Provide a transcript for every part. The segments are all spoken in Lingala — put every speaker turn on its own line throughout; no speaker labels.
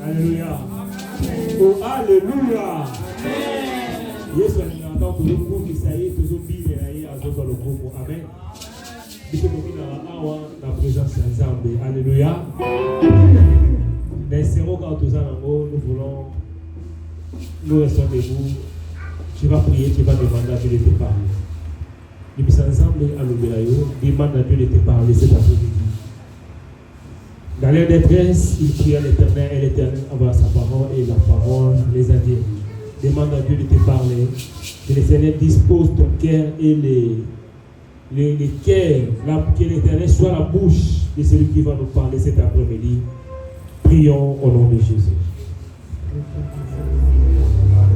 Alléluia. Oh, alléluia. Yes, on est en train de vous ça y est, tous les billes à Zozo le groupe. Amen. La présence de Zambé. Alléluia. Nous voulons, nous restons debout. Tu vas prier, tu vas demander à Dieu de te parler. Nous sommes ensemble à l'Oubéayo, demande à Dieu de te parler cet après-midi. Dans leur détresse, ils prient à l'Éternel et l'Éternel envoie sa parole et la parole les a guéris. Demande à Dieu de te parler. Que l'Éternel dispose ton cœur et les cœurs, que l'Éternel soit la bouche de celui qui va nous parler cet après-midi. Prions au nom de Jésus.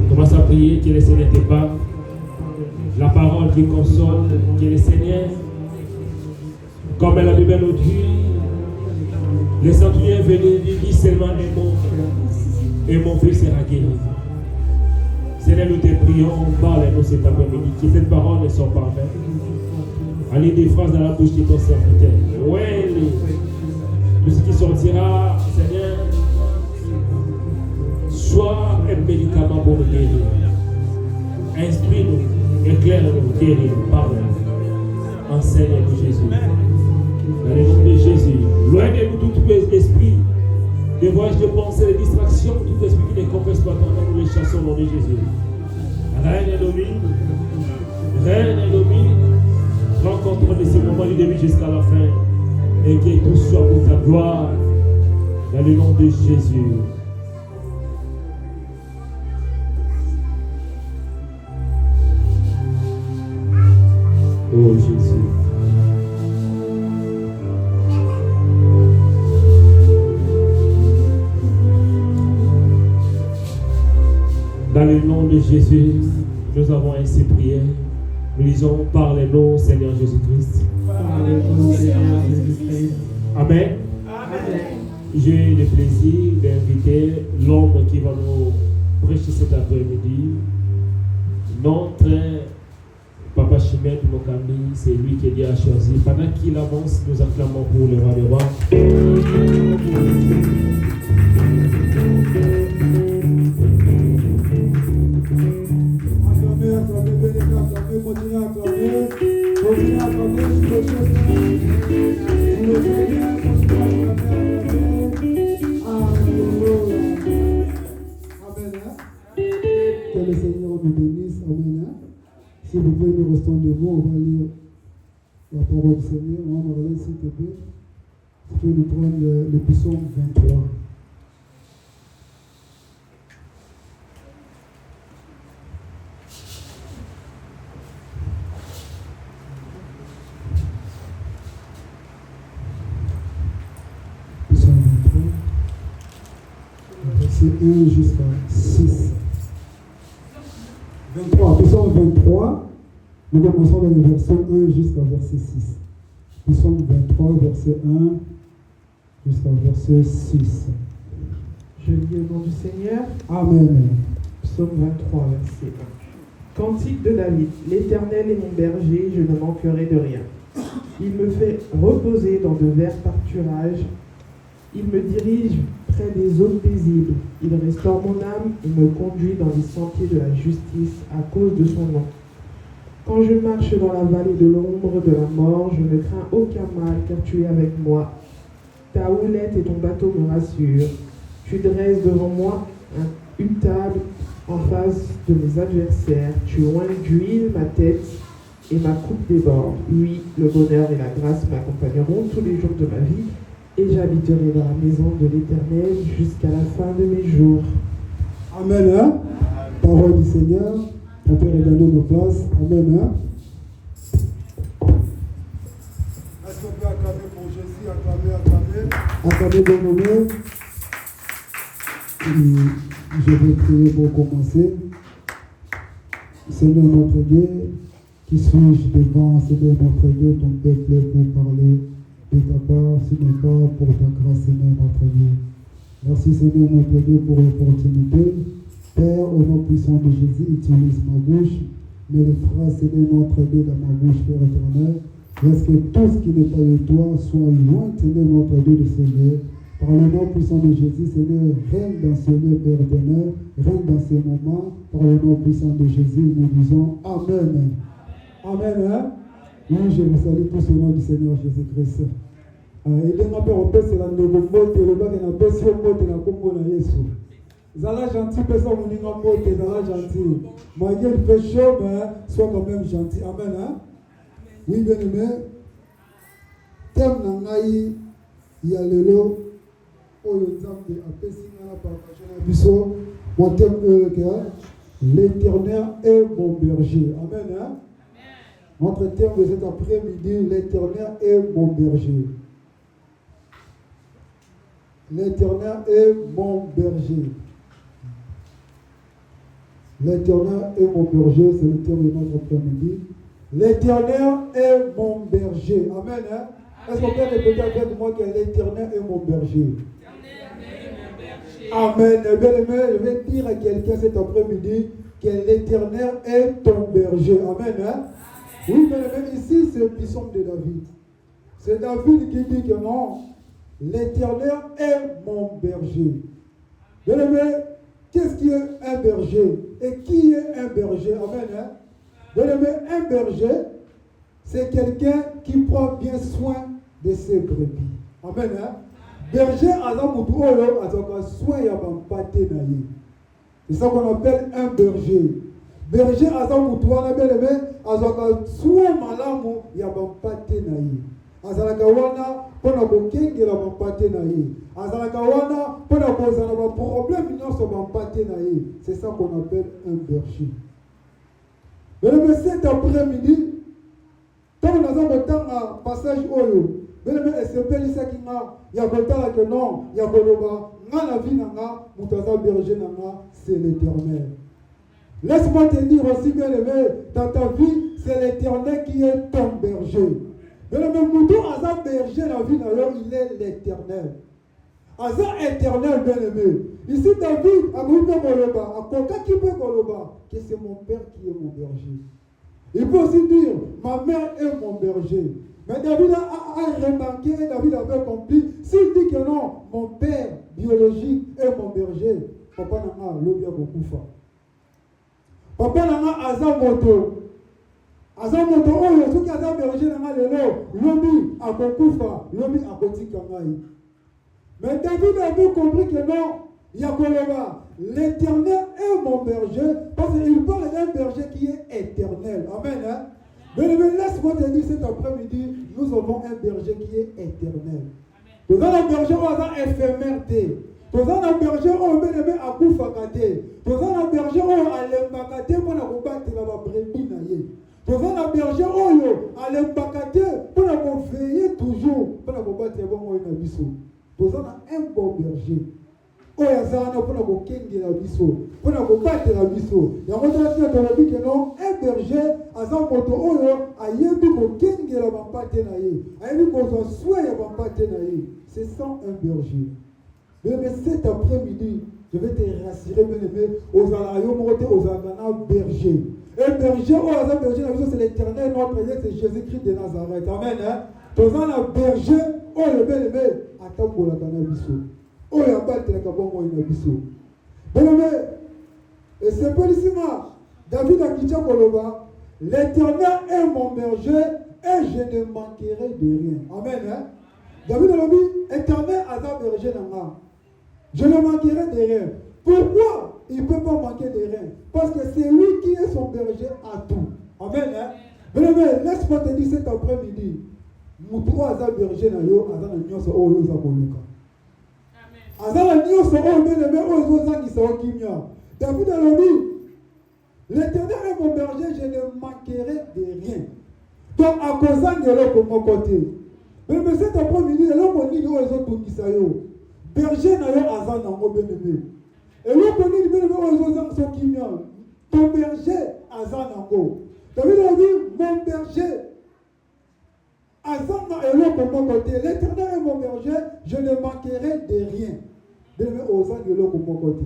Commence à prier, que le Seigneur te parle. La parole qui console, que le Seigneur, comme la Bible nous dit, le centurion est venu, il dit seulement un mot, et mon fils sera guéri. Seigneur, nous te prions, parle-nous cet après-midi, que cette parole ne soit pas vaine. Allez des phrases dans la bouche de ton serviteur. Ouais, tout ce qui sortira, Seigneur, soit un médicament pour nous guérir. Instruis-nous, éclaire-nous, guéris-nous, parle-nous. Enseigne-nous, Jésus. Dans le nom de Jésus, loin de nous tout esprit, des voyages de pensée, de distractions, tout esprit qui ne confesse pas ton nom, nous les chassons au nom de Jésus. Règne et domine, prends contrôle de ce moment du début jusqu'à la fin, et que tout soit pour ta gloire, dans le nom de Jésus. Oh Jésus. Dans le nom de Jésus, nous avons ainsi prié. Nous lisons, parlez-nous, Seigneur Jésus-Christ. Parlez-nous, Seigneur Jésus-Christ. Amen. Amen. J'ai le plaisir d'inviter l'homme qui va nous prêcher cet après-midi. Notre Papa Chimène Mokami, c'est lui qui Dieu a choisi. Pendant qu'il avance, nous acclamons pour le roi des rois.
Que le Seigneur nous bénisse. Amen. S'il vous plaît, nous restons debout. On va lire la parole du Seigneur. On va regarder s'il te plaît. Tu peux nous prendre le psaume 23. Psaume 23. Verset 1 jusqu'à 6. 23, psaume 23, nous commençons dans le verset 1 jusqu'à verset 6. Psaume 23, verset 1 jusqu'à verset 6.
Je lis au nom du Seigneur.
Amen.
Psaume 23, verset 1. Cantique de David. L'Éternel est mon berger, je ne manquerai de rien. Il me fait reposer dans de verts pâturages. Il me dirige près des eaux paisibles. Il restaure mon âme et me conduit dans les sentiers de la justice à cause de son nom. Quand je marche dans la vallée de l'ombre de la mort, je ne crains aucun mal car tu es avec moi. Ta houlette et ton bateau me rassurent. Tu dresses devant moi une table en face de mes adversaires. Tu oins d'huile ma tête et ma coupe déborde. Oui, le bonheur et la grâce m'accompagneront tous les jours de ma vie. Et j'habiterai dans la maison de l'Éternel jusqu'à la fin de mes jours.
Amen. Hein? Parole du Seigneur. On peut regarder nos places. Amen. Hein?
Est-ce qu'on peut acclamer pour Jésus?
Acclamer bon moment. Je vais prier pour commencer. Seigneur notre Dieu, qui suis-je devant, Seigneur notre Dieu, ton peuple pour parler de ta part, ce n'est pas pour ta grâce, Seigneur notre Dieu. Merci, Seigneur notre Dieu, pour l'opportunité. Père, au nom puissant de Jésus, utilise ma bouche mais les phrases, Seigneur, notre Dieu, dans ma bouche, Père éternel. Laisse que tout ce qui n'est pas de toi soit loin, Seigneur, notre Dieu, de Seigneur. Par le nom puissant de Jésus, Seigneur, règne dans ce lieu, Père éternel, règne dans ces moments. Par le nom puissant de Jésus, nous disons Amen. Amen. Hein? Oui, je vous salue tous au nom du Seigneur Jésus-Christ. Et bien, on peut se rendre au mot, le bac est un peu sur le mot de la combo de Jésus. Zala gentil, personne ne mot, Zala gentil. Malgré il fait chaud, mais sois quand même gentil. Amen. Hein? Oui, bien aimé. Thème Nangaï, il y a le lot. Mon thème l'Éternel est mon berger. Amen. Hein? Notre thème de cet après-midi, l'Éternel est mon berger. L'Éternel est mon berger. L'Éternel est mon berger, c'est le thème de notre après-midi. L'Éternel est mon berger. Amen. Hein? Est-ce qu'on peut répéter avec moi que l'Éternel est mon berger? Amen. Bien aimé, je vais dire à quelqu'un cet après-midi que l'Éternel est ton berger. Amen. Hein? Oui, bien aimé, ici c'est le psaume de David. C'est David qui dit que non, l'Éternel est mon berger. Bien aimé, qu'est-ce qui est un berger? Et qui est un berger? Amen. Hein? Bien aimé, un berger, c'est quelqu'un qui prend bien soin de ses brebis. Amen. Hein? Berger, c'est ça qu'on appelle un berger. Berger, c'est ça qu'on appelle un berger. Mais cet après-midi, tant que nous avons un passage oyo, mais SPL qui il y a que non, il y a la vie c'est l'Éternel. Laisse-moi te dire aussi, bien aimé, dans ta vie, c'est l'Éternel qui est ton berger. Mais le même mouton, Azar berger, la vie, il est l'Éternel. Azar éternel, bien aimé. Ici, David, que c'est mon père qui est mon berger. Il peut aussi dire, ma mère est mon berger. Mais David a remarqué et David avait compris. S'il dit que non, mon père biologique est mon berger, papa n'a pas l'objet beaucoup fort. Papa n'a pas Azar moto. Azar moto, oh, il y a Azar berger n'a pas le lot. L'objet a beaucoup fort. L'objet a beaucoup de. Mais David avait compris que non, il y a Koloba. L'Éternel est mon berger parce qu'il parle d'un berger qui est éternel. Amen. Hein? Mais laisse-moi te dire cet après-midi, nous avons un berger qui est éternel. Nous avons un berger qui est éphémère. Nous avons un berger qui est à Koufakate. Nous avons un berger qui est à Lembakate pour nous battre la brebis. Nous avons un berger qui est à Lembakate pour nous veiller toujours pour nous battre la brebis. Nous avons un bon berger. Oyazana pour nous kengi la biso, pour nous battre la biso. Il y a un dit que non, un berger a son moto oyo a yebi ko kengi la bampate na ye. A yebi ko so soye la bampate na ye. C'est ça un berger. Mais cet après-midi, je vais te rassurer, bien aimé, aux alayo moté aux agana berger. Un berger, un berger la biso c'est l'Éternel, notre Dieu, c'est Jésus-Christ de Nazareth. Amen. Hein? Tous un berger, le bien aimé, attends pour la gana biso. Oh, il y a pas de bon et c'est pas ici, David a quitté Koloba. L'Éternel est mon berger et je ne manquerai de rien. Amen. Hein? David a dit, Éternel a sa berger dans. Je ne manquerai de rien. Pourquoi il ne peut pas manquer de rien? Parce que c'est lui qui est son berger à tout. Amen. Hein? Mais laisse-moi te dire cet après-midi. Moutou a sa berger dans yo, a sa nyoso o yo sa koluka. Azala nyoso o bien aimé o zo zangi sa kimia. David a dit, l'Éternel est mon berger, je ne manquerai de rien. Donc à cause de pour mon côté. Mais cet après-midi, l'homme on dit o zo tungisa yo. Berger na yo azana mo bien aimé. Et l'homme on dit bien aimé o zo zangi sa kimia. Ton berger azana mo. David a dit, mon berger azana et l'homme pour mon côté. L'Éternel est mon berger, je ne manquerai de rien. Mais aux ans de l'homme pour mon côté.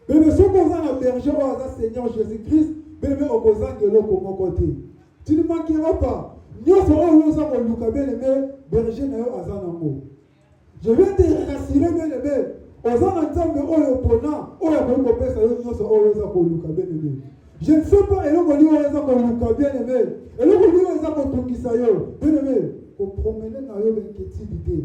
Mais ce qu'on a berger au Seigneur Jésus-Christ, bien-aimé, au kozangelo comme côté. Tu ne manqueras pas. Nyoso oyo za ko luka bien-aimé, berger na yo azanango. Je viens te rassurer bien-aimé, ozana nzambe oyo pona, oyo ko kopesa yo nyoso oyo za ko luka bien-aimé. Je ne sais pas eloko li oyo za ko luka bien-aimé. Eloko li oyo za ko tungisa yo, bien-aimé, ko promener na yo l'inquiétude.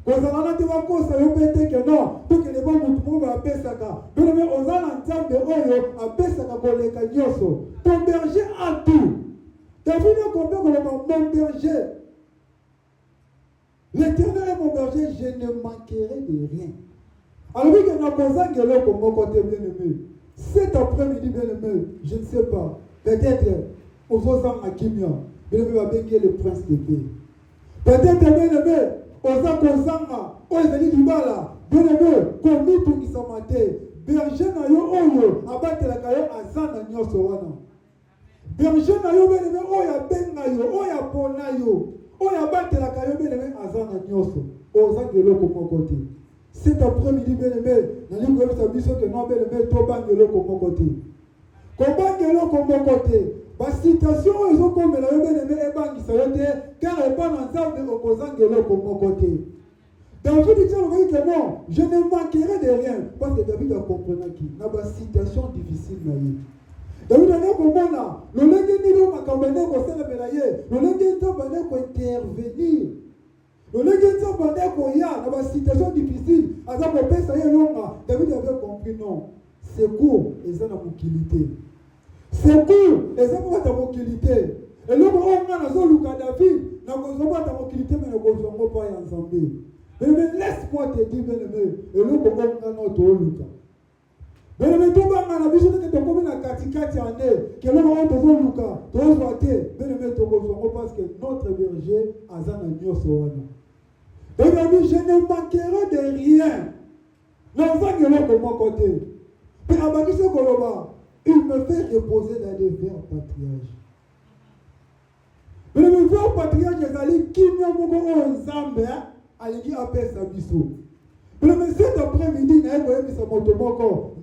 Kozana te bakosa yo pete ke non, to ke le bon mutu mo ba pesaka. Bien-aimé, ozana nzambe oyo apesaka koleka nyoso. Ton berger a tout. David a compris que mon berger, l'Éternel est mon berger, je ne manquerai de rien. Alors oui, qu'on a posé un gueule comme mon côté bien-aimé. Cet après-midi bien-aimé, je ne sais pas, peut-être aux Ozan Akimia, bien-aimé va bien le prince de paix. Peut-être bien-aimé, Ozan Kozanga, Ozani Dibala, bien-aimé, comme nous tous qui sont matés, berger na yo oyo, abattre la caillou à Zana Nyoso wana. Berger na yo bien-aimé, oya benga yo, oya pona yo, oya batelaka yo bien-aimé azana nyoso, oza ngelo comme côté. Cet après-midi bien-aimé, nali ko sa biso que non bien-aimé to bangelo comme côté. Ko bangelo comme côté. Ba citation oyo comme la yo bien-aimé e bangisa yo te, car e pas dans nzambe opposant ngelo comme côté. David dit que non, je ne manquerai de rien, parce que David a compris qui na ba citation difficile na yo. David a dit que le lengeni lo makambane ko sala belaye, le lengeni to bane ko intervenir. Le lengeni to bane ko ya na ba situation difficile, aza ko pesa ye longa. David avait compris non. Secours eza na mokilité. Secours eza ko ta mokilité. Et le on a na zo luka David, na ko zo ba ta mokilité mais ko zo ngo pa ya nzambe. Mais laisse-moi te dire bien-aimé, et le ko on a notre luka. Bien-aimé, tout le monde a besoin de te commettre la katikati en est, que l'on a besoin de Lucas, de Oswate, bien-aimé, parce que notre berger a zan un dieu soana. Bien-aimé, je ne manquerai de rien. Non, ça que l'on comme côté. Mais à Bakise Koloba, il me fait reposer dans des verts patriages. Bien-aimé, verts patriages, ils allaient qui n'y moko en Zambé, allez appeler sa biso. Mais cet après-midi, il y a un peu de motomoko.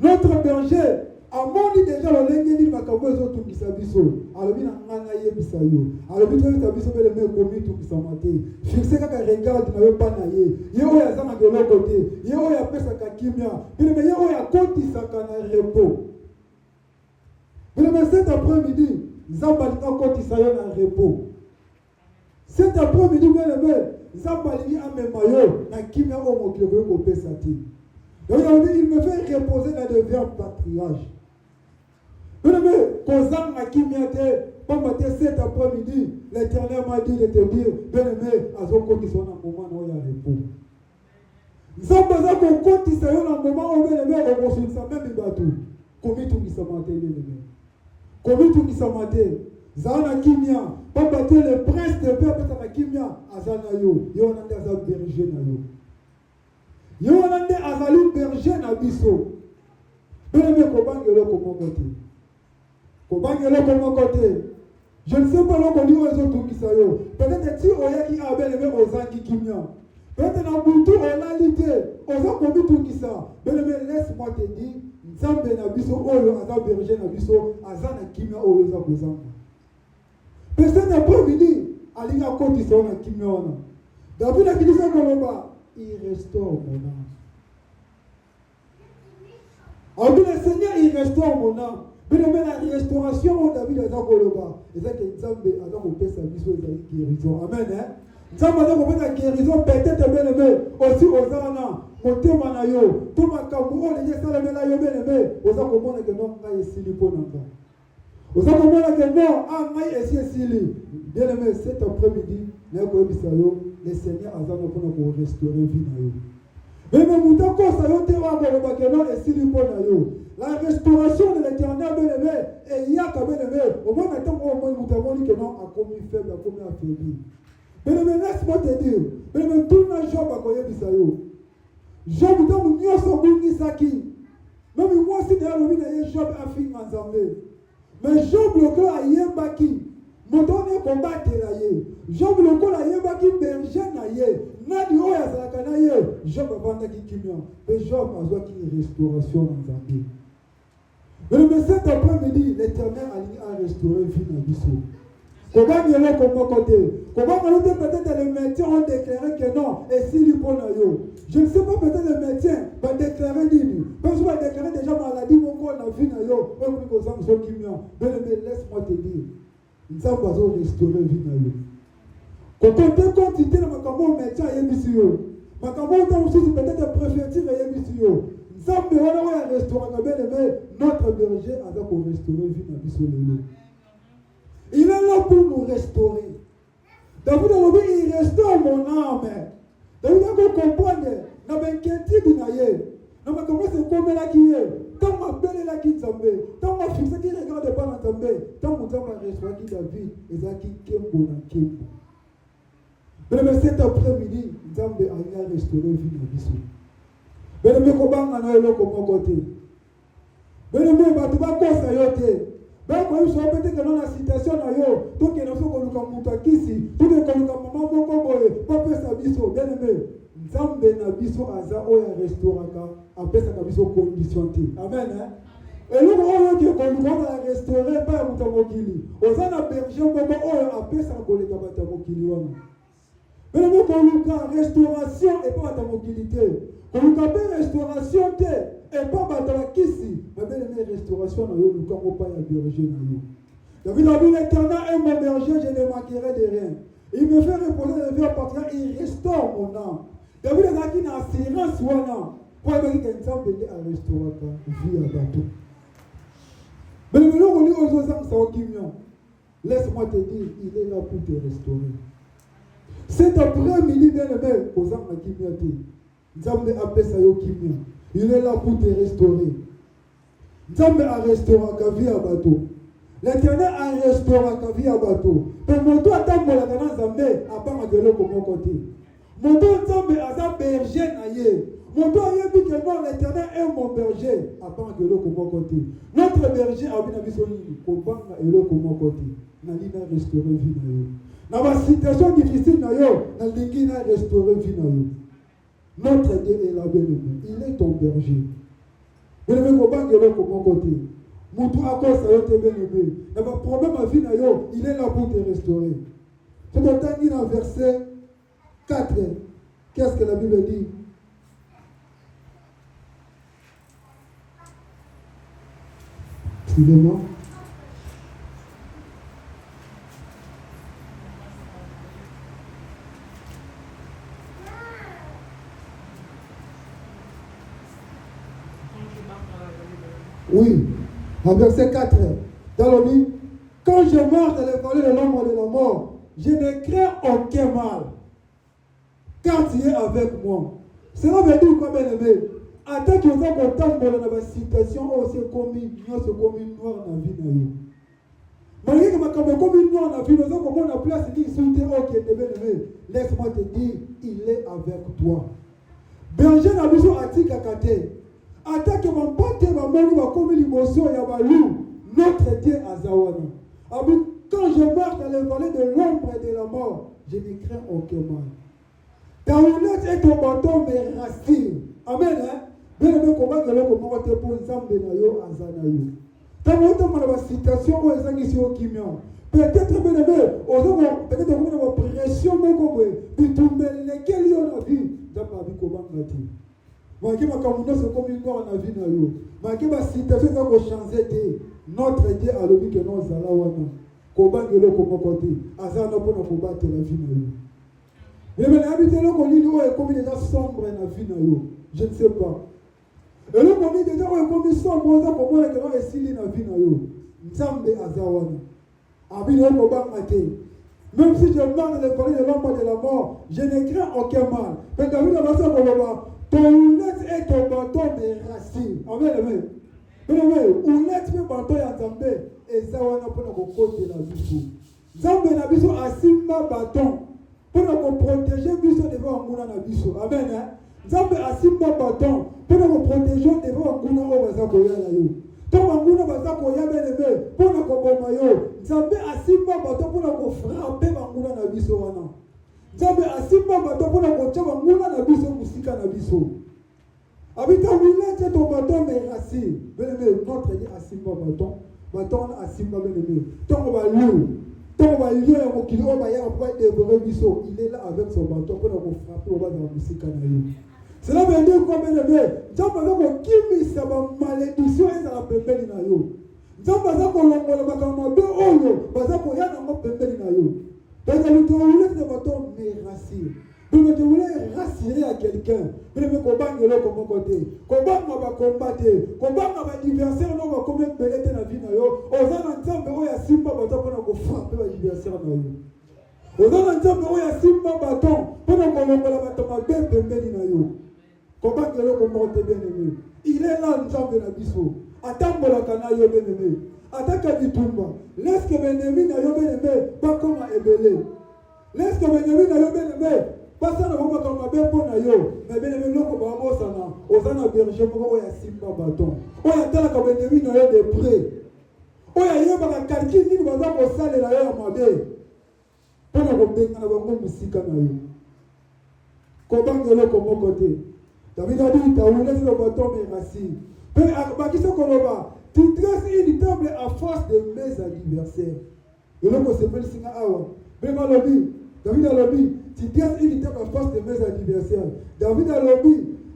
Notre berger a moni déjà le lengeni makambo zo tungisa biso. Alobi na ngana yebisa yo. Alobi to ta biso bele me komi tungisa mate. Fixe kaka regarde na yo pa na ye. Ye o ya zama de l'autre côté. Ye o ya pesa ka kimia. Bele me ye o ya kotisa kana repos. Bele me cet après-midi, zamba lika kotisa yo na repos. Cet après-midi, bien-aimé, Zambalini a mes maillots, na kimia au mokiro au pesati. Donc il me fait reposer dans le verbe patriage. Bien-aimé, Kozang na kimia te, comme cet après-midi, l'Éternel m'a dit de te dire, bien-aimé, azoko qui sont en moment où il y a repos. Zambaza ko koti sa yo na moment où bien-aimé, on se sent même bateau. Comment tout qui s'en maté, bien-aimé. Comment tout qui s'en maté. Zana kimia, papa te le prince de paix peut être kimia, azana yo, yo nande azal berger na yo. Yo nande azali berger na biso. Bien-aimé, kobangelo comme côté. Kobangelo comme côté. Je ne sais pas l'on dit aux autres qui ça yo. Peut-être si oya qui a bien aimé ozangi kimia. Peut-être na butu onalité, oza komi tout qui ça. Bien-aimé, laisse-moi te dire, nzambe na biso oyo azal berger na biso, azana kimia oyo za kozanga. Mais cet après-midi, il a côté son Kimiona. David a dit ça Koloba, il restaure mon âme. Alors le Seigneur, il restaure mon âme. Mais la restauration, David a dit Koloba. Et c'est que Nzambe a dit sa mission et guérison. Amen. Nzambe a dit la guérison, peut-être bien aimé, aussi aux Anna, motema na yo, tout ma kambo, les gens salame la yo bien aimé, aux Akomona que non, il y a silipo nanga. Vous savez comment la non, ah, mais est-ce bien aimé, cet après-midi, le Seigneur a donné pour restaurer la vie. Mais même temps, ça y est, la restauration de l'Éternel, bien aimé, et il y a quand même aimé, au moins maintenant, nous avons dit que non, a commis faible, a commis affaibli. Mais laisse-moi te dire, mais tout le Job a connu Bisayo. Job, dans le Dieu, son bout Isaki. Même moi, si d'ailleurs, le Job a fini en Zambé. Mais Job le cœur a yembaki, mon donné combattre la ye. Job le cœur a yembaki berger na ye. nani oyo azalaka na ye Job avandaki kimia mpe Job azwaki restauration na Nzambe. Mais cet après-midi, l'Éternel a restauré vie dans Bissau. Comment il est comme côté? Comment peut-être les médecins ont déclaré que non, et s'il y a je ne sais pas, peut-être les médecins vont déclarer dit. Parce qu'on va déclarer déjà maladie, mon corps n'a vie dans yo. Mais laisse-moi te dire, nous avons restauré vie dans yo. Quand on est quantité, on médecin à Yébissio. Ma camarade aussi peut-être prophétique à Yébissio. Nzambe wana oyo restaurant notre berger avec au restaurer vie na biso lelo. Il est là pour nous restaurer. David a dit il restaure mon âme. David a comprendre na inquiétude na ye. Na commence comme là qui est. Tant ma belle là qui Nzambe, tant ma fixe qui regarde pas na Nzambe, tant mon Nzambe restaurer qui David ezaki kembo na kembo. Mais cet après-midi, Nzambe a restauré vie na biso. Bien-aimé, kobanga na eloko moko te. Bien-aimé, bato bakosa yo te. Bakoyebisa peut-être que dans la citation na yo, tokende so koluka mutu akisi, tokende koluka mama moko boye, bapesa biso. Bien-aimé, Nzambe na biso aza oyo arestauraka, apesaka biso condition te. Amen. Eloko oyo ke koluka na restaurer pa ya mutu mokili. Oza na berger moko oyo apesaka koleka bato mokili wana. Bien-aimé, koluka restauration et pas ta mobilité. Koluka restauration et pas battre kisi. Mais bien-aimé, restauration na yo luka mo pa ya berger na yo. David a dit l'Éternel est mon berger, je ne manquerai de rien. Il me fait reposer de vie parce qu'il restaure mon âme. David a dit na assurance wana. Pour que Nzambe a restauré ta vie à bateau. Bien-aimé, on dit aux gens ça okimio. Laisse-moi te dire, il est là pour te restaurer. Cet après-midi, bien-aimé, aux gens qui m'ont dit, Nzambe appelle ça yo kimia. Il est là pour te restaurer. Nzambe a restauré ta vie à bateau. L'Éternel a restauré ta vie à bateau. Mais mon toit attend pour la Nzambe à part de l'autre comme côté. Mon toit Nzambe a sa berger naïe. Mon toit a dit que non, l'Éternel est mon berger à part de l'autre comme côté. Notre berger a bien avisé qu'on parle de l'autre comme côté. Nalina restauré vie naïe. Dans la situation difficile, il a restauré vie. Notre Dieu est là, bien-aimé. Il est ton berger. Bien-aimé, comment côté. Moutou à cause de bien-aimé. Dans le problème à vie, il est là pour te restaurer. C'est pourtant dit dans verset 4. Qu'est-ce que la Bible dit? Excusez-moi. Oui, en verset 4, dans le livre, quand je marche dans les vallées de l'ombre de la mort, je ne crains aucun mal, car tu es avec moi. Cela veut dire quoi, bien-aimé? Attends que vous avez autant dans la situation où c'est commis noir dans la vie. Malgré que ma commis noir dans la vie, nous avons comme on a place qui sont ok, bien-aimé. Laisse-moi te dire, il est avec toi. Berger n'a besoin à Tikakate. Attaque mon pote, ma mère va comme l'émotion, il y a balou. Notre Dieu Azawana. Quand je marche dans les vallées de l'ombre et de la mort, je ne crains aucun mal. Ta roulette et ton bâton me rassure. Amen. Bien aimé, comment que l'on commence pour Nzambe na yo Azanayo. Tant que dans la situation où ils sont ici au Kimian. Peut-être bien aimé, peut-être qu'on a une pression beaucoup puis tout lesquels on a vu dans la vie comment on a dit. Malgré ma communauté c'est comme une noire dans la vie na yo. Malgré ma situation ça va changer. Notre Dieu a le dit que non zala wana. Comment que l'on comment côté. Azana pour nous combattre la vie na yo. Mais maintenant habiter là qu'on dit est comme déjà sombre dans la vie na yo. Je ne sais pas. Et là qu'on dit déjà est comme sombre ça pour moi que non est sili na vie na yo. Nzambe azawana. Habiter là combat maté. Même si je marche dans les vallées de l'ombre de la mort, je ne crains aucun mal. Mais David a dit ça pour moi. Ton oulette et ton bâton me rassurent. Amen, amen. Mais oulette et bâton ya Nzambe et ça wana pour nous côté la vie. Nzambe na biso asimba bâton pour nous protéger biso devant nguna na biso. Amen. Nzambe asimba bâton pour nous protéger devant nguna o baza koya na yo. Tant nguna baza koya bene pour nous koboma yo. Nzambe asimba bâton pour nous frapper nguna na biso wana. Nzambe asimba bato mpona kotia banguna na biso musika na biso. Habita village ton bâton mais assis. Bien-aimé, notre Dieu asimba bâton asimba bien-aimé. Tant va lieu au kilo va y avoir dévorer biso. Il est là avec son bâton pour nous frapper au bas de la musique na yo. Cela veut dire quoi bien-aimé? Nzambe azako kimisa ba malédiction ezala pembeni na yo. Nzambe azako longola makambo be oyo bazako yana ngo pembeni na yo. Donc nous voulons que bâton mais rassis. Donc je voulais rassurer à quelqu'un. Je voulais combattre le côté. Combattre va combattre. Combattre va adversaire non va comme belé dans la vie na yo. Ozana nzambe oya simba bato pona ko frapper adversaire na yo. Ozana nzambe oya simba bato pona ko longola bato mabe pembeni na yo. Combattre le côté bien aimé. Il est là nzambe na biso. Atambola kana yo bien aimé. Ataka bitumba. Laisse que bien aimé na yo bien aimé pas comme ebelé. Laisse que bien aimé na yo bien aimé. Pasa na bomba kama bempo na yo, mais bien aimé loko ba bosana, ozana berger moko oya simba bâton. Oya tala ka benemi na yo de près. Oya yeba ka kalki nini baza ko sale na yo ya mabe. Pona ko benga na bango musika na yo. Ko bangelo ko moko te. David a dit ta oulé le bâton mais rassis. Pe bakisa ko loba, tu dresses une table à face de mes adversaires. Et loko se fait singa awa. Bema lobi, David a lobi tu dresses une table à face de mes adversaires. David a lobby.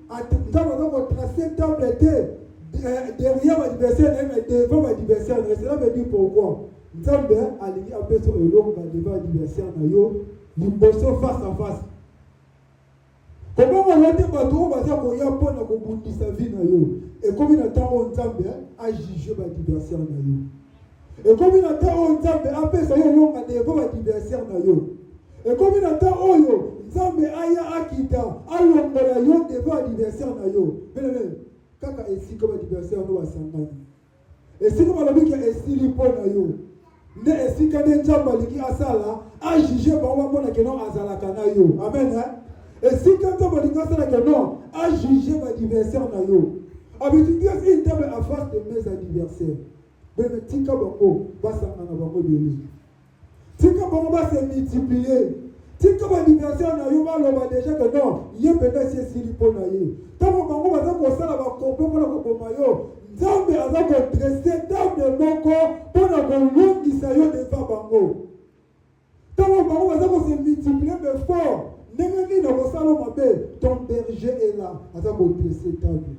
Nous avons tracé table derrière l'adversaire et devant l'adversaire. Cela veut dire pourquoi. Nous avons aligné un peu sur le long devant l'adversaire. Nous bossons face à face. Comment on a dit que nous avons dit sa vie. Et comme il attend, on a jugé l'adversaire. Et comme il attend, on a fait ça devant l'adversaire. Et comme il attend oyo, Nzambe aya akita, alongola yo devant adversaire na yo. Bien-aimé, kaka esi comme adversaire no wasangani. Esi comme la biki esi lipo na yo. Ne esi kade Nzambe liki asala, a juger bango mona ke non azalaka na yo. Amen hein. Esi quand Nzambe liki asala ke non, a juger adversaire na yo. Habitude une table à face de mes adversaires. Bien-aimé, tika bango basanga na bango beli. Tika bango va se multiplier. Tika ba adversaire na yo ba loba déjà que non, yé peut-être c'est silipo na ye. Tango bango ba za ko sala ba kompo pona ko koma yo. Nzambe aza ko dresser table moko pona ko longisa yo devant bango. Tango bango ba za ko se multiplier mais fort. Ndenge ni na ko sala mabe, ton berger est là, aza ko dresser table.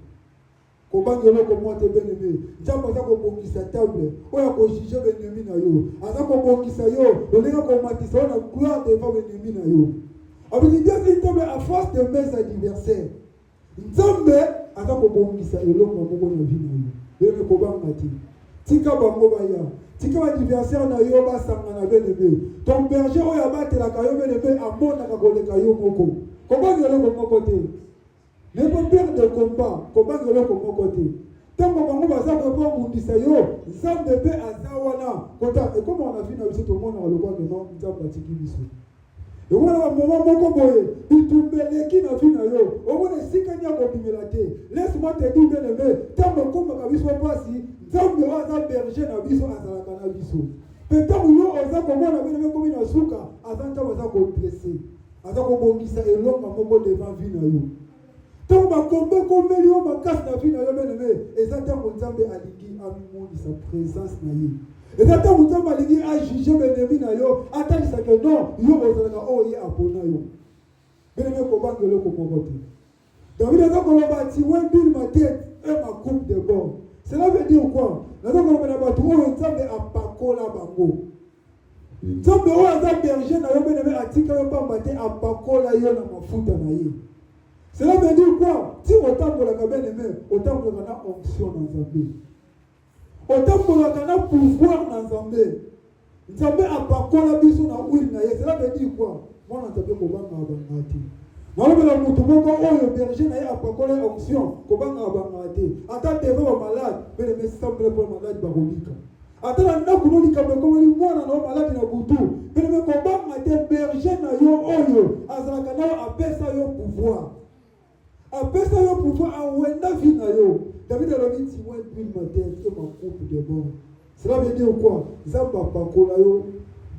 Kobangelo ko monte bien-aimé. Nzambe aza ko bongisa table. Oya ko juger bien-aimé na yo. Aza ko bongisa yo. Olinga ko matisa na gloire devant bien-aimé na yo. Avec Dieu une table à face de mes adversaires. Nzambe aza ko bongisa eloko moko na vie na yo. Bien-aimé ko bangati. Tika bango baya. Tika ba adversaire na yo ba sanga na bien-aimé. Ton berger oya batela ka yo bien-aimé amona ka koleka yo moko. Kobangelo ko moko te. Ne pas perdre de combat, combat de l'autre côté. Tant qu'on va savoir comment on dit ça, Nzambe be azawana. Et comme on a vu dans tout le monde dans le roi de nom, Nzambe batiki biso. Et voilà un moment moko boye, bitumbeleki na vie na yo. Au moins sikanya ko bimelate. Laisse-moi te dire bien aimé, tant qu'on va biso pasi, Nzambe aza berger na biso azalaka na biso. Peut-être yo oza comment na bien aimé comme na suka, azanta baza ko dresser. Aza ko bongisa elonga moko devant vie na yo. Tant que combat comme Melio ma casse na vie na yo bien-aimé, et ça tant que Nzambe aligi amoni sa présence na ye. Et ça tant que Nzambe aligi a juger bien-aimé na yo, attends ça que non, yo ozalaka o ye apona yo. Bien-aimé ko bangelo ko mokote. David a ko loba ti wen bil ma tête et ma coupe de bord. Cela veut dire quoi? Na ko loba na batu o Nzambe apakola bango. Nzambe o aza berger na yo bien-aimé atika yo pa matin apakola yo na mafuta na ye. Cela veut dire quoi? Si autant pour la bien aimé, autant pour la onction dans Nzambe. Autant pour la pouvoir dans Nzambe. Nzambe a pas kola biso na huile na ye. Cela veut dire quoi? Moi Nzambe ko banga abangati. Na lobe la mutu moko oyo berger na ye a pas kola onction, ko banga abangati. Ata devant malade, mais le semble pour malade barolika. Ata na ndako no likambe ko wali mwana na malade na butu. Mais le ko banga te berger na yo oyo, azalaka na apesa yo pouvoir. Après ça, il pouvoir avoir vie na yo. David a dit, si moi, je ma tête et ma coupe de bord. Cela veut dire quoi? Zamba pakola yo,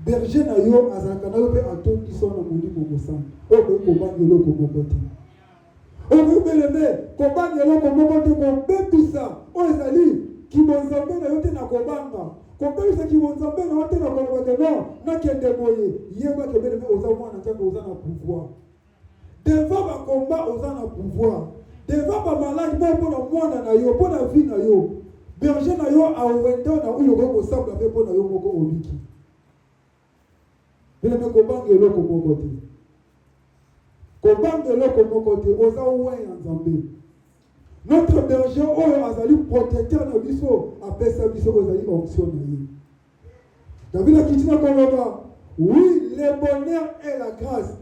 berger na yo azalaka na yo mpe atondi so na molimo mosantu oyo kobanga eloko moko te oyo beleme kobanga eloko moko te kobebisa oyo ezali kibonzambe na yo te na kobanga kobebisa kibonzambe na yo te na kolobaka non nakende boye yebake beleme oza mwana nzambe oza na pouvoir devant bakomba oza na pouvoir devant bamaladi moko mpona mwana na yo mpona vie na yo berger na yo awenda na oyo okoki kosambla mpe mpona yo moko oliki beleme kobanga eloko moko te kobanga eloko moko te oza weya nzambe notre berger oyo azali protecteur na biso apesa biso oyo ezali onction na ye david akiti na koloba oui le bonheur et la grâce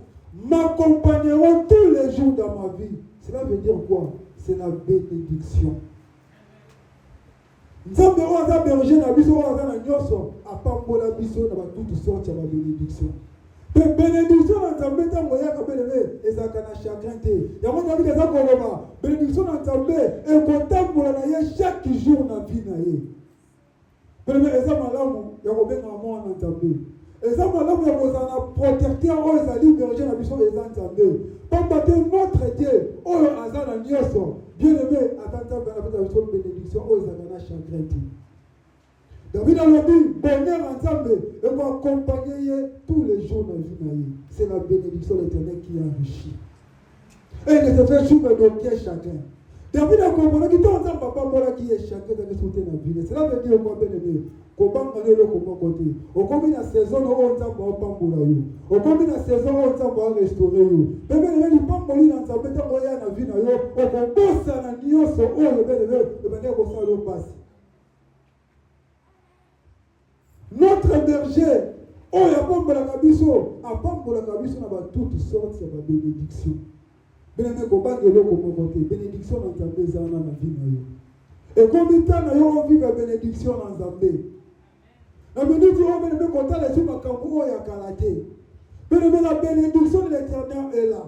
m'accompagneront tous les jours dans ma vie. Cela veut dire quoi? C'est la bénédiction. Nzambe oyo aza berger na biso oyo aza na nyonso apambola biso na batutu sorti ya babénédiction. Mpe bénédiction na nzambe ntango oyaka beleme ezalaka na chagrin te. Yango David aza koloba bénédiction na nzambe ekotambola na ye chaque jour na vie na ye. Beleme eza malamu ya kobengama mwana na nzambe. Eza malamu ya kozala na protecteur oyo ezali berger na biso eza nzambe. Pamba te notre Dieu oyo aza na nyonso bien aimé ata nzambe anapesa biso bénédiction oyo ezalaka na chagrin te. David alobi bonheur en nzambe ekoaccompagner ye tous les jours na vie na ye. C'est la bénédiction de l'Éternel qui enrichit. Et il ne se fait souffrir d'aucun chacun. David a compris que tout nzambe apambolaki ye chacun ezali sauté na vie. Cela veut dire quoi bien aimé? Kobanga eloko moko te okomi na saison oyo nzambe apambola yo okomi na saison oyo nzambe arestore yo bebelebe lipamboli na nzambe ntango oya na vi na yo okobosana nyonso oyo bebelebe ebandeki kosala yo mpasi. Notre berger oyo apambolaka biso na batutu sorte ya babénédiction beleme kobanga eloko moko te bénédiction na nzambe eza wana na vi na yo ekomi ntango yo oviva bénédiction na nzambe. La bénédiction oyo kotala esi makambo oyo ya kala te beleme la bénédiction de l'Éternel est là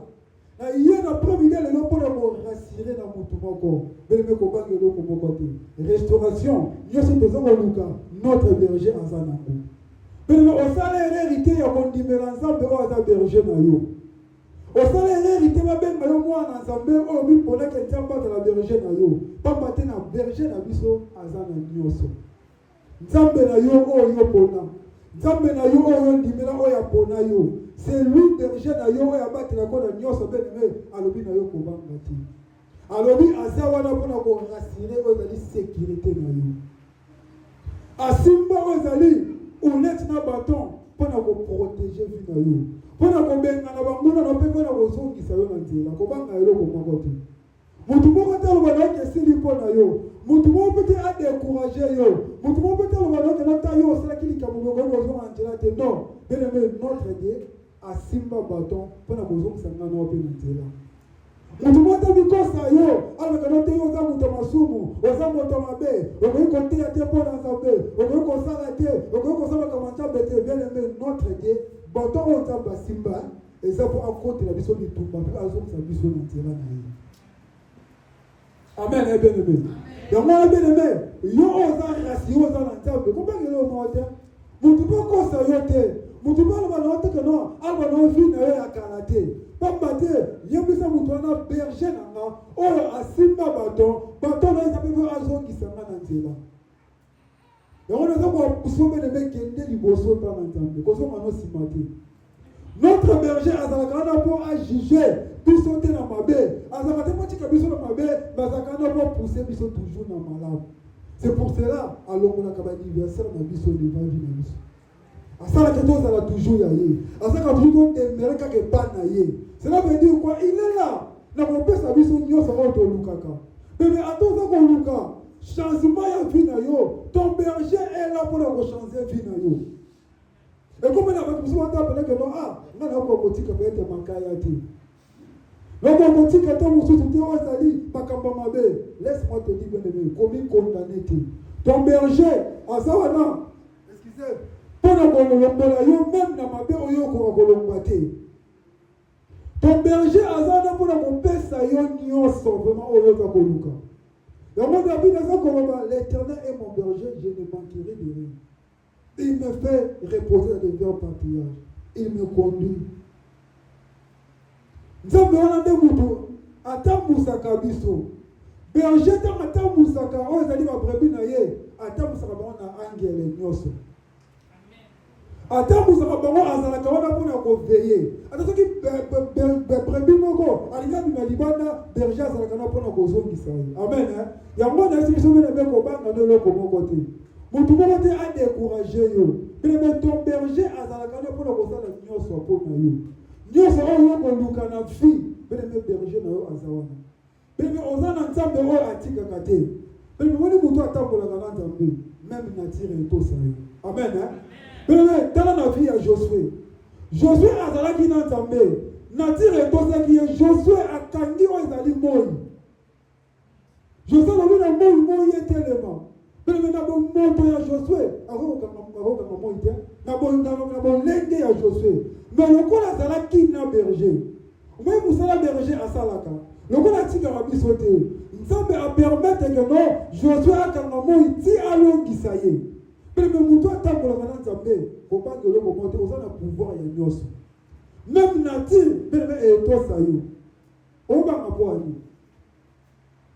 na ye na providence lelo mpona korasire na motu moko beleme kobanga eloko moko te restauration nyonso toza koluka notre berger aza nango beleme osala erreur te ya kondimela nzambe oyo aza berger na yo osala erreur te babenga yo mwana nzambe oyo miponaki nzambe azala berger na yo pamba te na berger na biso aza na nyonso nzambe na yo oyo pona nzambe na yo oyo ndimela oyo apona yo c'est lui berger na yo oyo abatelako na nyonso beneme alobi na yo kobanga te alobi aza wana mpona korasire oyo ezali sécurité na yo asimba oyo ezali oulete na baton mpona koprotege vi na yo mpona kobengana banguna na mpe mpona kozongisa yo na nzela kobanga eloko moko te motu moko te aloba nayoki esili mpo na yo motu moko mpe te adécourage yo motu moko mpe te aloba nayoki nata yo osalaki likambo bokoki kozonga nzela te non bien-aimé notre Dieu asimba baton mpona kozongisa nga na mpe na nzela motu moko te bikosa yo alobaka no te yo oza moto masumu oza moto mabe okoki koteya te mpo na nzambe okoki kosala te okoki kosala makambo nzambe te bien-aimé notre Dieu baton oyo nzambe asimba eza mpo akotela biso litumba mpe azongisa biso na nzela na ye. Amen, bien aimé. Donc moi bien aimé, yo oza rasi oza na nzambe. Kobanga yo mo te. Mutu ba kosa yo te. Mutu ba ba no te que non, alba no vi na yo ya kalate. Pamba te, yebisa mutu na berger na nga, oyo asimba baton na nzambe ba azongisa nga na nzela. Donc on a ko kusombe de mekende liboso ta na nzambe. Kozonga no simate. Notre berger azalaka na po a juger biso te na mabe azalaka te motika biso na mabe bazalaka na po pousser biso toujours na malamu. C'est pour cela alongolaka baanniversaire na biso devant vie na biso asalaka tozala toujours ya ye azalaka toujours tondemere kaka epa na ye. Cela veut dire quoi? Il est là na kopesa biso nyonso oyo tolukaka bebe atoza koluka changement ya vie na yo ton berger est là mpona kochanger vie na yo. Et comme on a besoin d'appeler que non, on a un politique qui peut être mancaya. Le politique est un moussou, tu laisse-moi te dire, bien aimé, comme condamné. Ton berger, à Zawana, excusez, pendant qu'on l'a même dans ma paix, on l'a ton berger, à Zawana, pendant qu'on pèse sa yon, vraiment, on l'a koluka. Dans mon David, l'Éternel est mon berger, je ne manquerai de rien. Il me fait reposer dans des verts pâturages. Il me conduit. Nzambe wana nde mutu atambusaka biso. Berger ntango atambusaka oyo ezali babrebi na ye, atambusaka bango na angele nyonso. Atambusaka bango azalaka wana mpona koveye. Ata soki brebi moko alingi abima libanda, berger azalaka na mpona kozongisa ye. Amen. Yango na esi biso bene mpe kobanga na eloko moko te. Mutu moko te adécourage yo. Bene ton berger azalaka na mpona kosala nyonso mpona yo. Nyonso oyo koluka na fi, bene berger na yo aza wana. Bene oza na nzambe oyo atikaka te. Bene moni mutu atambolaka na nzambe, même nature etosa yo. Amen. Bene tala na vie ya Josué. Josué azalaki na nzambe, nature etosaki ye. Josué akangi oyo ezali moi. Josué lobi na moi etelema. Bene na bomoto ya Josué akokanga moi te. Na bolenge ya Josué. Mais lokola azalaki na berger, omoi mosala berger asalaka, lokola atikaka biso te, nzambe apermettre que non Josué akanga moi ti alongisa ye. Bene mutu atambolaka na nzambe kobanga eloko moko te, oza na pouvoir ya nyonso. Même nature bene etosa yo. Obanga mpo ani?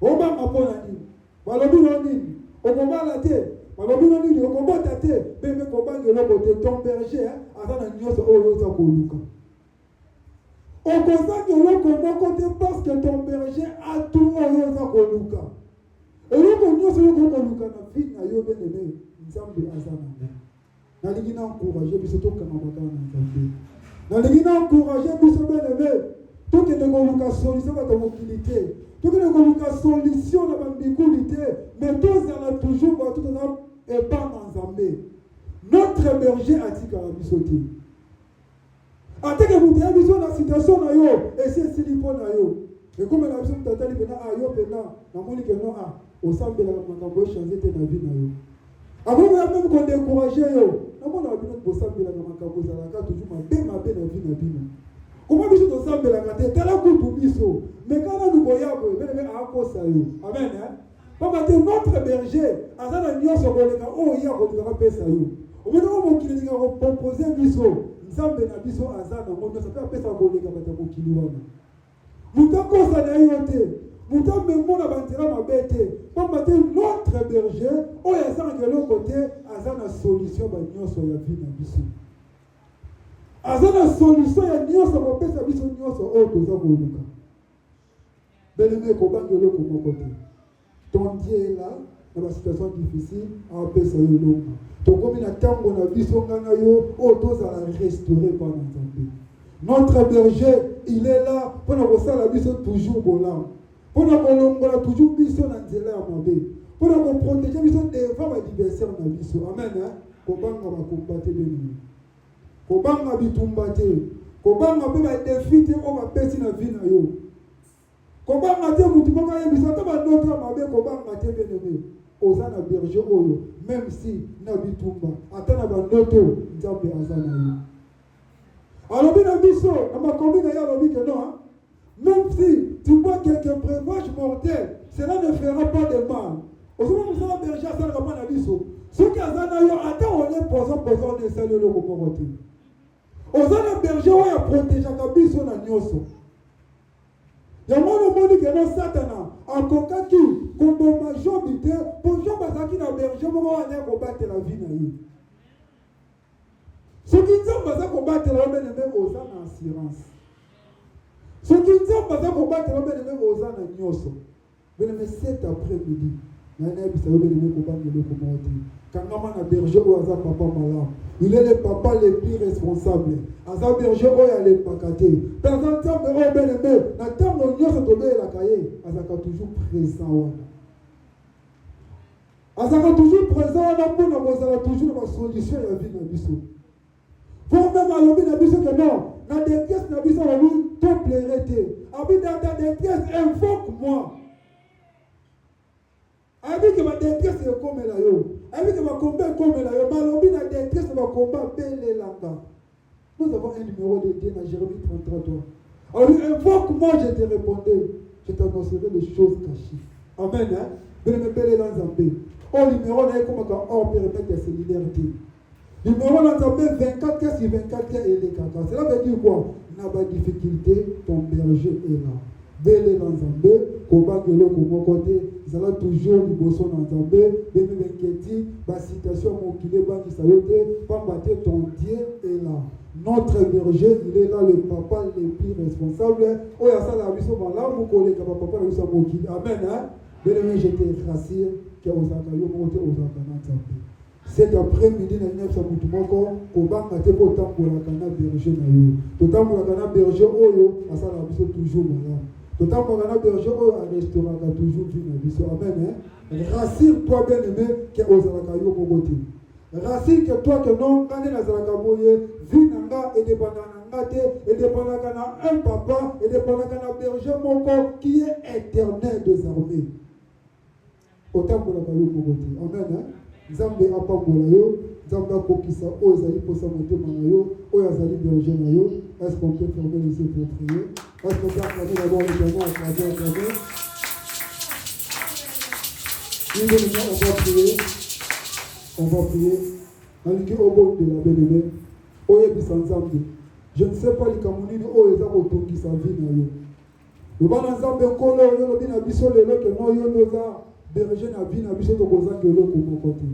Obanga mpo na nini? Balobi no nini? Okobala te. Balobi no nini? Okobota te. Bene kobanga eloko te. Ton berger aza na nyonso oyo oza koluka. Okozanga eloko moko te parce que ton berger a tout oyo oza koluka. Eloko nyonso oyo koluka na vie na yo bene nzambe aza na nga. Nalingi na encourager biso tokanga makala na nzambe. Nalingi na encourager biso bene tokende koluka solution bato mokili te. Tokende koluka solution na bambikuli te. Mais tozala toujours bato toza epa na nzambe. Notre berger atikala biso te. Ateke mutu ya biso na situation na yo esi esili mpo na yo. Ekomela biso mutu atali pena yo pena namoni ke no osambelaka makambo echange te na vie na yo. Akokoya même kodécourage yo. Namona bino bosambelaka makambo ezalaka toujours mabe na vie na bino. Comment biso tosambelaka te tala kutu biso. Mais kana nukoyabo bene akosa yo. Amen. Papa te notre berger azana nyonso koleka oyo akoleka pesa yo. Omeno mokili nga proposer biso nzambe na biso azana ngondo sa pesa koleka bata mokili wana. Mutakosa na yo te. Mutambe mona bantira mabete. Papa te notre berger oyo azana keloko te azana solution ba nyonso ya vie na biso. Azana solution ya nyonso ba pesa biso nyonso oyo toza koluka. Beleme ko bangelo ko moko te. Ton Dieu est là dans la situation difficile à pesa yo longa. Tokomi na tango na biso ngana yo o tozala restaurer par nzambe. Notre berger, il est là pour nous la biso toujours bolam. Pour nous kolongola toujours biso na nzela ya mabe. Pour nous protéger biso devant l'adversaire na biso. Amen. Kobanga ba combattre beni. Kobanga bitumbate. Kobanga pe ba défi o ba pesi na vie na yo. Kobanga te mutu moko ya biso ta ba notre mabe kobanga te beni. Ozana berger oyo même si na bitumba atana ba noto nzambe azana yo. Alors bien biso na makombi na ya lobi que non, même si tu vois quelques breuvages mortels, cela ne fera pas de mal. Ozoma musala berger azana kama na biso. Soki azana yo ata on est poison de sel le kokoti. Ozana berger oyo protéger ka biso na nyonso. Ya mwana moni que non satana akokaki kondoma Job te pour Job azaki na berger moko wana ko battre la vie na ye. Ce qui nzambe aza kobattre la bene me oza na assurance. Ce qui nzambe aza kobattre la bene me oza na nyonso. Bene me cet après-midi na bisa bene me ko bangelo ko moti. Kangama na berger oyo aza papa malamu. Il est le papa le plus responsable. Aza berger oyo ale pakate. Dans un temps de bene me na tango nyonso tobe la kaye azaka toujours présent wana. Azaka toujours présent wana mpona kozala toujours na solution ya vie na biso. Pour même à l'objet de biso que non, na détresse na biso on nous tout plairait. Abi dans ta détresse invoque-moi. Abi que ma détresse est comme la yo. Abi que ma combat comme la yo. Ma l'objet na détresse ma combat belle langa. Nous avons un numéro de Dieu dans Jérémie 33. Alors invoque-moi, je te répondrai. Je t'annoncerai des choses cachées. Amen. Hein? Belle langa. Oh numéro na comme quand on permet de se liberté. Numéro d'Anzambé 24 heures sur 24 heures et les 4. Cela veut dire quoi? N'a pas de difficulté, ton berger est là. Belle l'Anzambé, Kobagelo, Komo côté, ça va toujours du bosson d'Anzambé, Bébé Benketi, ma citation, mon kilé, Bani Sayote, pas battre ton Dieu est là. Notre berger, il est là, le papa le plus responsable. Oh, il y a ça la mission, là, vous collèguez, papa, la mission, mon kilé. Amen, hein? Bien-aimé, je te rassure que aux Akayo, monter aux Akananzambé. Cet après-midi, nous avons fait un peu de temps pour la berger. Tout temps pour la berger, ça la mission toujours malade. Tout temps pour la berger, à restaurant, toujours vu la mission. Amen. Rassure-toi, bien-aimé, que aux Akayo, mon côté. Rassure que toi, que non, quand il y a des Akaboye, Vinanga et des bananes, et des bananes, un papa, et des bananes berger, mon corps, qui est éternel désormais. Autant pour la Akayo, mon côté. Amen. Nzambe apambola yo, Nzambe akokisa oyo ezali posa motema na yo, oyo azali berger na yo. Est-ce qu'on peut fermer les yeux pour prier? Est-ce qu'on peut acclamer d'abord les gens à travers? On va prier. On va prier. Naliki obo de la belle-mère. Oye bisa Nzambe. Je ne sais pas les Camerounais oyo eza kotongisa vie na yo. Le bana Nzambe nkolo yo lobi na biso lelo ke no yo noza berger na vie na biso tokozanga eloko moko te.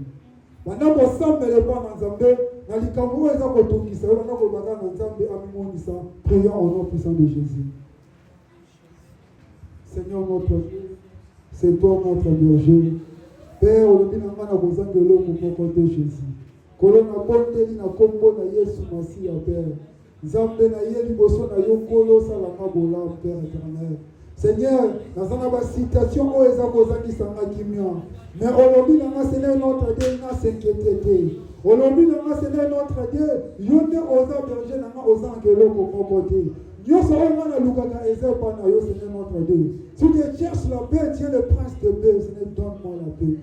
Bana kosambela epa na Nzambe na likambo oyo eza kotongisa yo bana kolobaka na Nzambe amimonisa. Prions au nom puissant de Jésus. Seigneur notre Dieu, c'est toi notre berger. Père, olobi na nga na kozanga eloko moko te Jésus. Kolo na bondeli na kombo na Yesu Masiya Père. Nzambe na ye liboso na yo kolo salanga bola Père éternel. Seigneur, dans une citation où ils ont posé mais aujourd'hui, c'est notre Dieu, il n'a s'inquiété. Aujourd'hui, c'est notre Dieu, il y a osé berger, il y a osé angelo comme côté. Dieu sera là, le Lukaka, et c'est notre Dieu. Si tu cherches la paix, tu es le prince de paix, Seigneur, donne-moi la paix.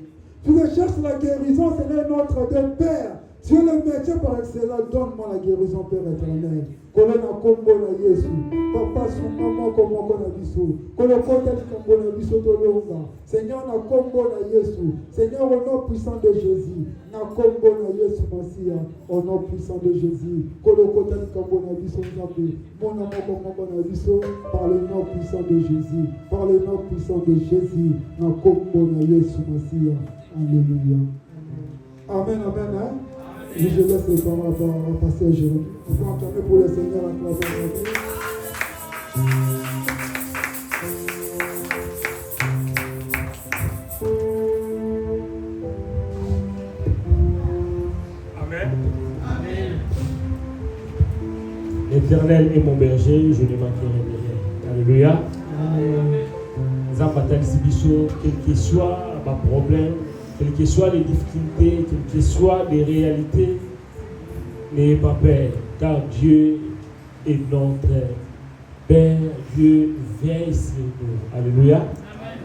Si tu cherches la guérison, Seigneur, notre Dieu, Père. Tu es le métier par excellence, donne-moi la guérison, Père éternel. Kolona kombo na Yesu. Papa son maman kombo na biso. Kolo kota li kombo na biso tolonga. Seigneur na kombo na Yesu. Seigneur au nom puissant de Jésus. Na kombo na Yesu Masiya. Au nom puissant de Jésus. Kolo kota li kombo na biso Nzambe. Mon amour kombo na biso par le nom puissant de Jésus. Par le nom puissant de Jésus. Na kombo na Yesu Masiya. Alléluia. Amen, amen, hein? Je laisse les paroles à passer Jérémie. On peut acclamer pour le Seigneur à travers la vie.
Amen. Amen. L'Éternel est mon berger, je ne manquerai de rien. Alléluia. Amen. Quel que soit ma problème, quelles que soient les difficultés, quelles que soient les réalités, n'ayez pas peur, car Dieu est notre Père. Dieu veille sur nous. Alléluia. Amen.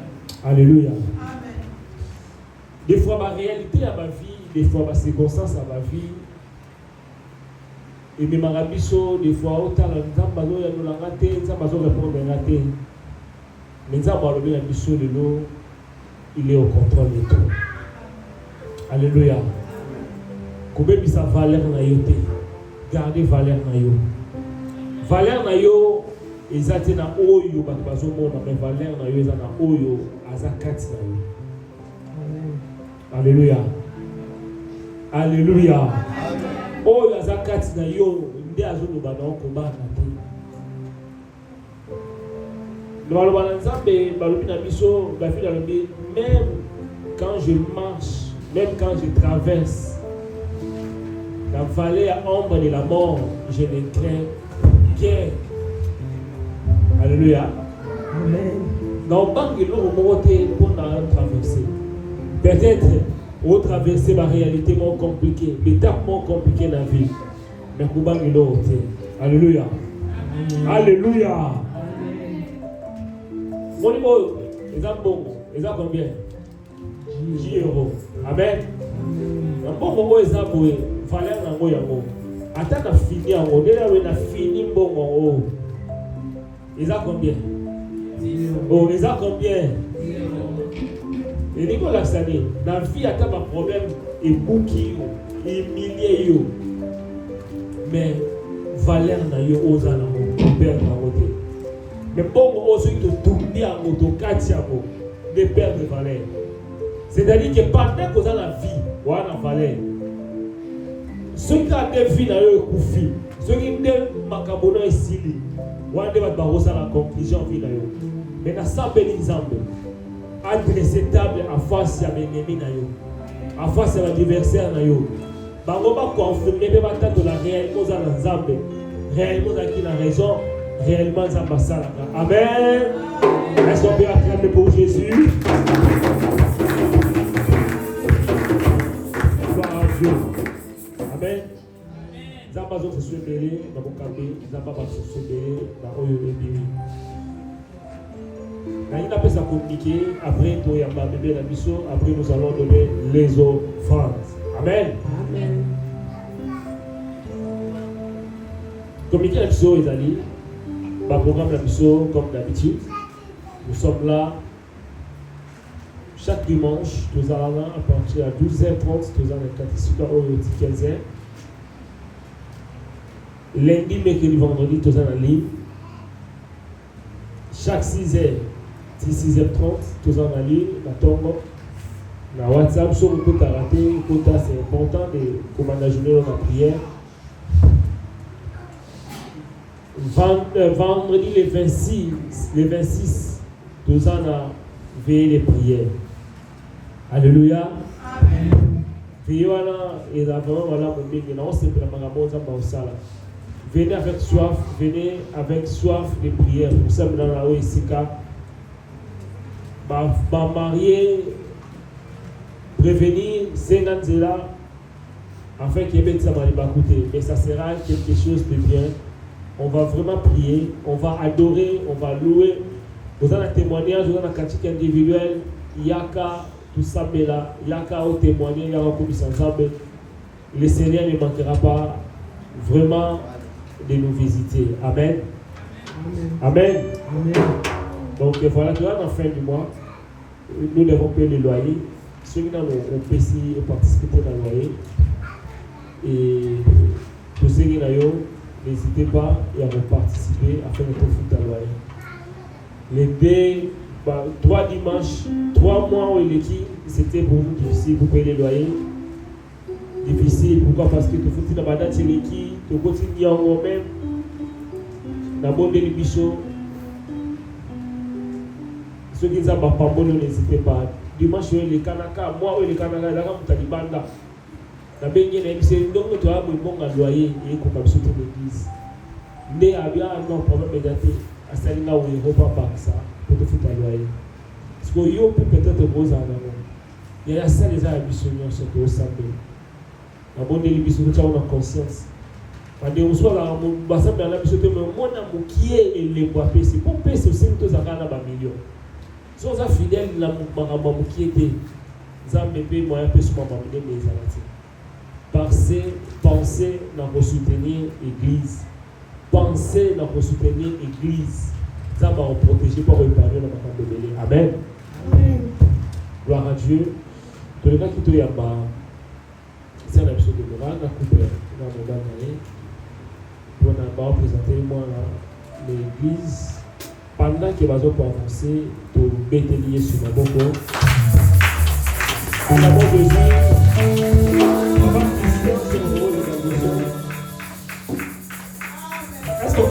Alléluia. Amen. Des fois, ma réalité à ma vie, des fois, ma circonstance à ma vie, et mes marabiso, des fois, autant la nzamba zo ya nolanga te, nzamba zo répondre na te. Mais nzamba lobi na biso lelo, il est au contrôle de tout. Alléluia. Kobe sa valeur na yo te. Gardez valeur na yo. Valeur na yo ezate na oyo bato bazomona, mais valeur na yo eza na oyo azakati na yo. Alléluia. Alléluia. Oyo azakati na yo nde azoloba na okobana te. Baloba na Nzambe balobi na biso bafi na lobi, même quand je marche, même quand je traverse la vallée à ombre de la mort, je ne crains guère. Alléluia. Amen. Donc, pas que l'on monte pour traverser. Peut-être, au traverser ma réalité moins compliquée, l'étape moins compliquée dans la vie. Mais pour pas que l'on monte. Alléluia. Amen. Alléluia. Mon niveau, ils ont bon. Ils ont combien? 10 euros. Amen. Bon moment ils ont beau valeur na ngo yango. Ata na fini yango, déjà on a fini bon ngo. Ils ont combien? 10 euros. Oh, ils ont combien? 10 euros. Et Nicolas Sani, dans la vie ata ba problème et bouki humilier yo. Mais valeur na yo oza na mo perdre na côté. Mais bon ozo to tourner à moto katiamo de perdre valeur. C'est-à-dire que pendant que vous avez la vie, vous avez la valeur. Ceux qui ont des vies, ceux qui ont des macabona ici, vous avez la conclusion de la vie. Mais dans ça, adresser table à face à l'ennemi, à face à l'adversaire. Vous allez confirmer que la réellement réellement qui a raison, réellement ça. Amen. Est-ce qu'on peut acclamer pour Jésus? Amen. Zamba zo se belé na bokambi, zamba ba se belé na oyo ebimi. Na ina pesa communiquer après to ya ba bébé na biso, après nous allons donner les offrandes. Amen.
Amen.
Communiquer la biso ezali ba programme la biso comme d'habitude. Nous sommes là chaque dimanche, nous allons à partir de 12h30, nous allons à 15h. Lundi, mercredi, vendredi, nous allons en ligne. Chaque 6h, 6h30, nous allons en ligne. Na WhatsApp, sur le côté raté, c'est important de commander la journée dans la prière. Vendredi, les 26, nous allons veiller les prières. Alléluia. Venez avec soif de prière. Nous sommes dans la OSICA. Marier, prévenir, c'est Nanzela, afin qu'il y ait mais ça sera quelque chose de bien. On va vraiment prier, on va adorer, on va louer. Vous avez un témoignage, vous avez un cantique individuel, Yaka. Tout ça, mais là, il y a qu'à témoigner, il y a qu'à le Seigneur ne manquera pas vraiment de nous visiter. Amen. Amen. Amen. Donc voilà, tu vois, en fin du mois, nous devons payer le loyer. Ceux qui ont participé dans le loyer. Et pour ceux qui ont, n'hésitez pas à participer afin de profiter du loyer. Les 3 dimanches, 3 mois où il est qui, c'était pour vous difficile, vous payez les loyers. Difficile, pourquoi? Parce que tu fais dans la date, tu continues en même. Dans le bon bichot. Ceux qui n'ont pas bon, n'hésitez pas. Dimanche, les Kanaka, moi, les Kanaka, là, vous avez banda. La baignée, c'est donc tu as un bon loyer et qu'on va soutenir l'église. Mais il y a un problème médiaté. À ce là où il ne repart pas ça. Pour te foutre à loyer. Parce que yo peut-être gros en avant. Il y a ça les ambitions sur le samedi. La bonne émission tu as une conscience. Quand on soit là on va s'appeler la mission de mon amour qui est le bois c'est pour payer aussi tous à gagner ba million. Sans ça fidèle la maman qui était ça me paye moyen peu sur maman de mes alati. Penser dans soutenir l'église. Penser dans soutenir l'église. Ça va en protéger pour réparer dans ma de Belé. Amen. Amen. Gloire à Dieu. Tous les gars qui te y a c'est un épisode de morale, la coupe dans mon dernier. Pour nous présenter moi l'église. Pendant que va pour avancer, pour bételier sur ma bonne. Nous avons besoin